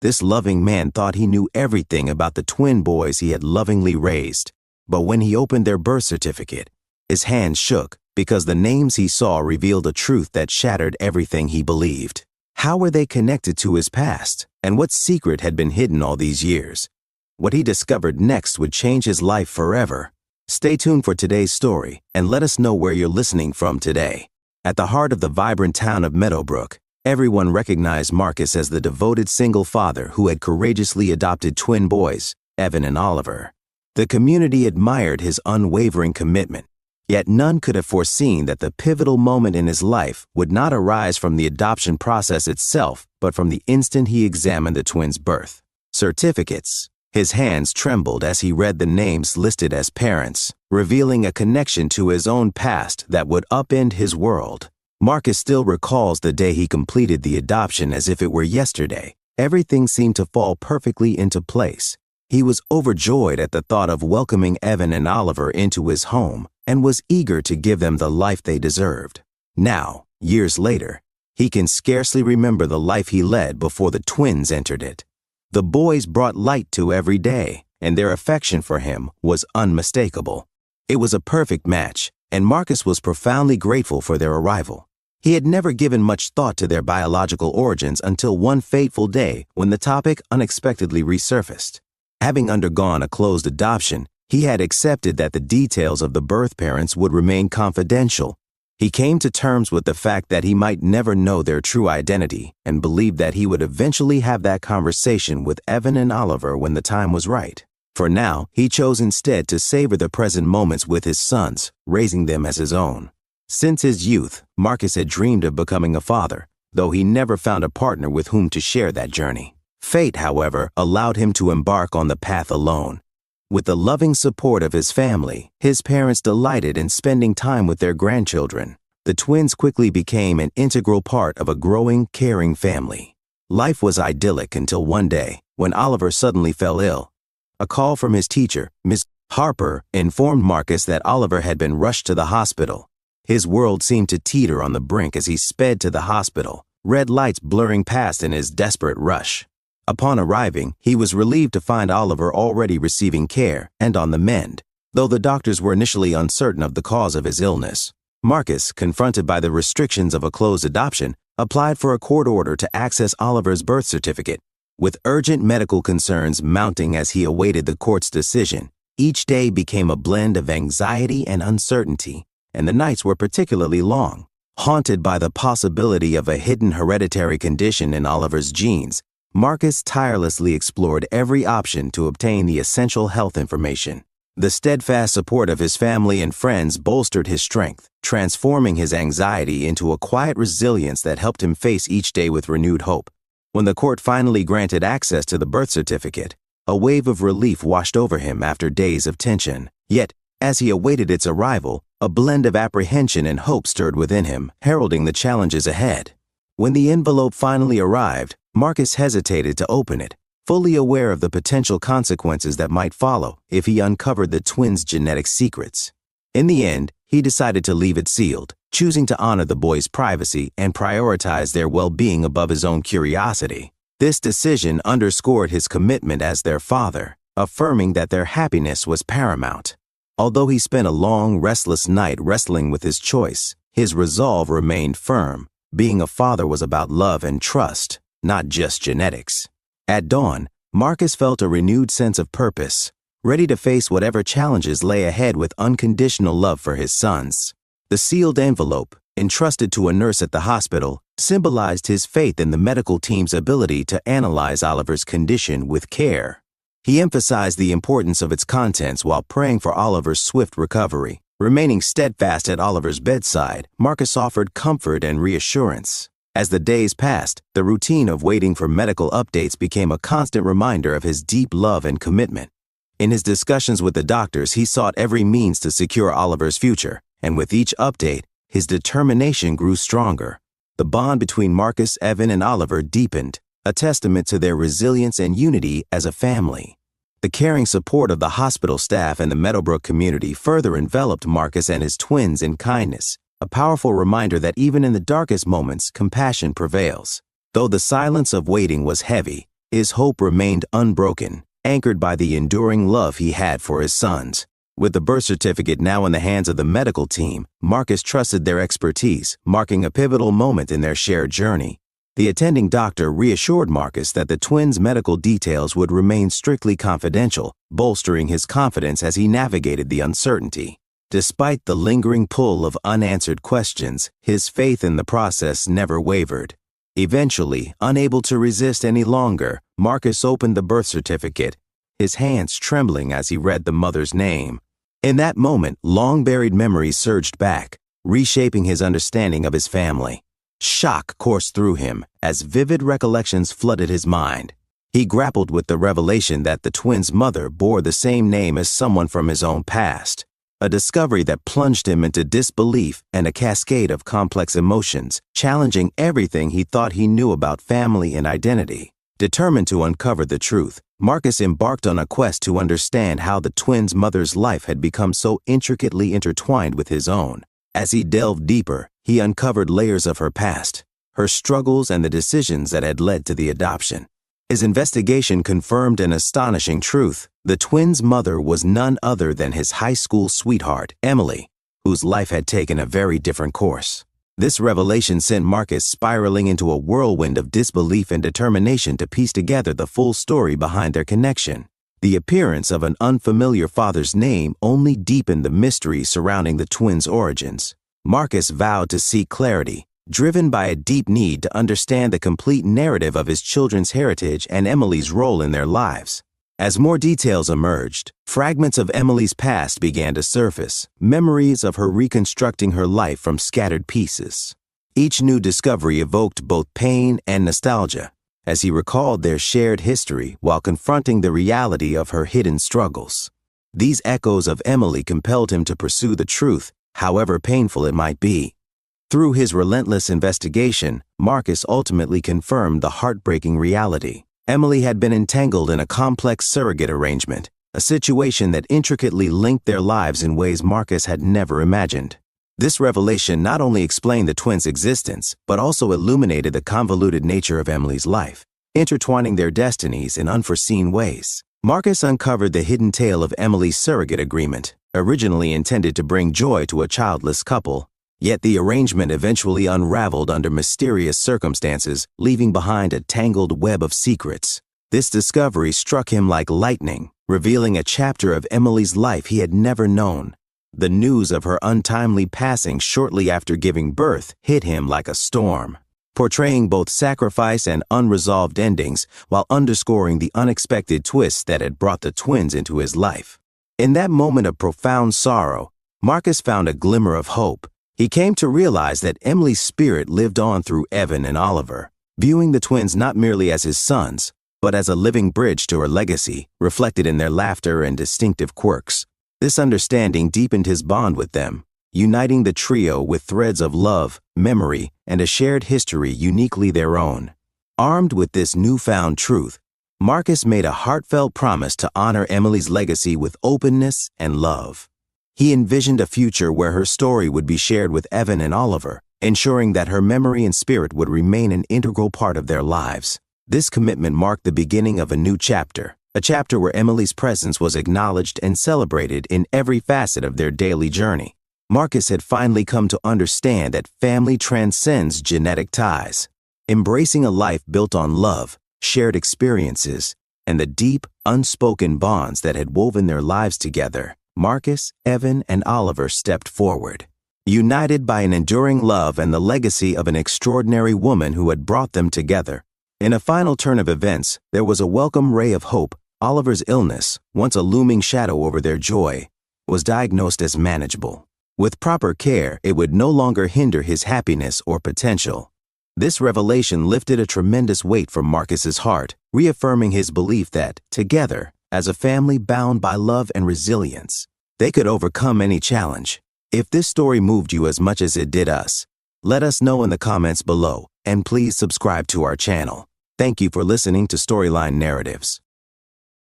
This loving man thought he knew everything about the twin boys he had lovingly raised. But when he opened their birth certificate, his hands shook because the names he saw revealed a truth that shattered everything he believed. How were they connected to his past, and what secret had been hidden all these years? What he discovered next would change his life forever. Stay tuned for today's story and let us know where you're listening from today. At the heart of the vibrant town of Meadowbrook, everyone recognized Marcus as the devoted single father who had courageously adopted twin boys, Evan and Oliver. The community admired his unwavering commitment, yet none could have foreseen that the pivotal moment in his life would not arise from the adoption process itself, but from the instant he examined the twins' birth certificates. His hands trembled as he read the names listed as parents, revealing a connection to his own past that would upend his world. Marcus still recalls the day he completed the adoption as if it were yesterday. Everything seemed to fall perfectly into place. He was overjoyed at the thought of welcoming Evan and Oliver into his home and was eager to give them the life they deserved. Now, years later, he can scarcely remember the life he led before the twins entered it. The boys brought light to every day, and their affection for him was unmistakable. It was a perfect match, and Marcus was profoundly grateful for their arrival. He had never given much thought to their biological origins until one fateful day when the topic unexpectedly resurfaced. Having undergone a closed adoption, he had accepted that the details of the birth parents would remain confidential. He came to terms with the fact that he might never know their true identity and believed that he would eventually have that conversation with Evan and Oliver when the time was right. For now, he chose instead to savor the present moments with his sons, raising them as his own. Since his youth, Marcus had dreamed of becoming a father, though he never found a partner with whom to share that journey. Fate, however, allowed him to embark on the path alone. With the loving support of his family, his parents delighted in spending time with their grandchildren. The twins quickly became an integral part of a growing, caring family. Life was idyllic until one day, when Oliver suddenly fell ill. A call from his teacher, Miss Harper, informed Marcus that Oliver had been rushed to the hospital. His world seemed to teeter on the brink as he sped to the hospital, red lights blurring past in his desperate rush. Upon arriving, he was relieved to find Oliver already receiving care and on the mend, though the doctors were initially uncertain of the cause of his illness. Marcus, confronted by the restrictions of a closed adoption, applied for a court order to access Oliver's birth certificate. With urgent medical concerns mounting as he awaited the court's decision, each day became a blend of anxiety and uncertainty, and the nights were particularly long. Haunted by the possibility of a hidden hereditary condition in Oliver's genes, Marcus tirelessly explored every option to obtain the essential health information. The steadfast support of his family and friends bolstered his strength, transforming his anxiety into a quiet resilience that helped him face each day with renewed hope. When the court finally granted access to the birth certificate, a wave of relief washed over him after days of tension. Yet, as he awaited its arrival, a blend of apprehension and hope stirred within him, heralding the challenges ahead. When the envelope finally arrived, Marcus hesitated to open it, fully aware of the potential consequences that might follow if he uncovered the twins' genetic secrets. In the end, he decided to leave it sealed, choosing to honor the boys' privacy and prioritize their well-being above his own curiosity. This decision underscored his commitment as their father, affirming that their happiness was paramount. Although he spent a long, restless night wrestling with his choice, his resolve remained firm. Being a father was about love and trust, not just genetics. At dawn, Marcus felt a renewed sense of purpose, ready to face whatever challenges lay ahead with unconditional love for his sons. The sealed envelope, entrusted to a nurse at the hospital, symbolized his faith in the medical team's ability to analyze Oliver's condition with care. He emphasized the importance of its contents while praying for Oliver's swift recovery. Remaining steadfast at Oliver's bedside, Marcus offered comfort and reassurance. As the days passed, the routine of waiting for medical updates became a constant reminder of his deep love and commitment. In his discussions with the doctors, he sought every means to secure Oliver's future, and with each update, his determination grew stronger. The bond between Marcus, Evan, and Oliver deepened, a testament to their resilience and unity as a family. The caring support of the hospital staff and the Meadowbrook community further enveloped Marcus and his twins in kindness, a powerful reminder that even in the darkest moments, compassion prevails. Though the silence of waiting was heavy, His hope remained unbroken, anchored by the enduring love he had for his sons. With the birth certificate now in the hands of the medical team, Marcus trusted their expertise, marking a pivotal moment in their shared journey. The attending doctor reassured Marcus that the twins' medical details would remain strictly confidential, bolstering his confidence as he navigated the uncertainty. Despite the lingering pull of unanswered questions, his faith in the process never wavered. Eventually, unable to resist any longer, Marcus opened the birth certificate, his hands trembling as he read the mother's name. In that moment, long-buried memories surged back, reshaping his understanding of his family. Shock coursed through him as vivid recollections flooded his mind. He grappled with the revelation that the twins' mother bore the same name as someone from his own past, a discovery that plunged him into disbelief and a cascade of complex emotions, challenging everything he thought he knew about family and identity. Determined to uncover the truth, Marcus embarked on a quest to understand how the twins' mother's life had become so intricately intertwined with his own. As he delved deeper, he uncovered layers of her past, her struggles, and the decisions that had led to the adoption. His investigation confirmed an astonishing truth. The twins' mother was none other than his high school sweetheart, Emily, whose life had taken a very different course. This revelation sent Marcus spiraling into a whirlwind of disbelief and determination to piece together the full story behind their connection. The appearance of an unfamiliar father's name only deepened the mystery surrounding the twins' origins. Marcus vowed to seek clarity, driven by a deep need to understand the complete narrative of his children's heritage and Emily's role in their lives. As more details emerged, fragments of Emily's past began to surface, memories of her reconstructing her life from scattered pieces. Each new discovery evoked both pain and nostalgia, as he recalled their shared history while confronting the reality of her hidden struggles. These echoes of Emily compelled him to pursue the truth, however painful it might be. Through his relentless investigation, Marcus ultimately confirmed the heartbreaking reality. Emily had been entangled in a complex surrogate arrangement, a situation that intricately linked their lives in ways Marcus had never imagined. This revelation not only explained the twins' existence, but also illuminated the convoluted nature of Emily's life, intertwining their destinies in unforeseen ways. Marcus uncovered the hidden tale of Emily's surrogate agreement, originally intended to bring joy to a childless couple. Yet the arrangement eventually unraveled under mysterious circumstances, leaving behind a tangled web of secrets. This discovery struck him like lightning, revealing a chapter of Emily's life he had never known. The news of her untimely passing shortly after giving birth hit him like a storm, portraying both sacrifice and unresolved endings while underscoring the unexpected twists that had brought the twins into his life. In that moment of profound sorrow, Marcus found a glimmer of hope. He came to realize that Emily's spirit lived on through Evan and Oliver, viewing the twins not merely as his sons, but as a living bridge to her legacy, reflected in their laughter and distinctive quirks. This understanding deepened his bond with them, uniting the trio with threads of love, memory, and a shared history uniquely their own. Armed with this newfound truth, Marcus made a heartfelt promise to honor Emily's legacy with openness and love. He envisioned a future where her story would be shared with Evan and Oliver, ensuring that her memory and spirit would remain an integral part of their lives. This commitment marked the beginning of a new chapter, a chapter where Emily's presence was acknowledged and celebrated in every facet of their daily journey. Marcus had finally come to understand that family transcends genetic ties, embracing a life built on love, shared experiences, and the deep, unspoken bonds that had woven their lives together. Marcus, Evan, and Oliver stepped forward, united by an enduring love and the legacy of an extraordinary woman who had brought them together. In a final turn of events, there was a welcome ray of hope. Oliver's illness, once a looming shadow over their joy, was diagnosed as manageable. With proper care, it would no longer hinder his happiness or potential. This revelation lifted a tremendous weight from Marcus's heart, reaffirming his belief that, together, as a family bound by love and resilience, they could overcome any challenge. If this story moved you as much as it did us, let us know in the comments below, and please subscribe to our channel. Thank you for listening to Storyline Narratives.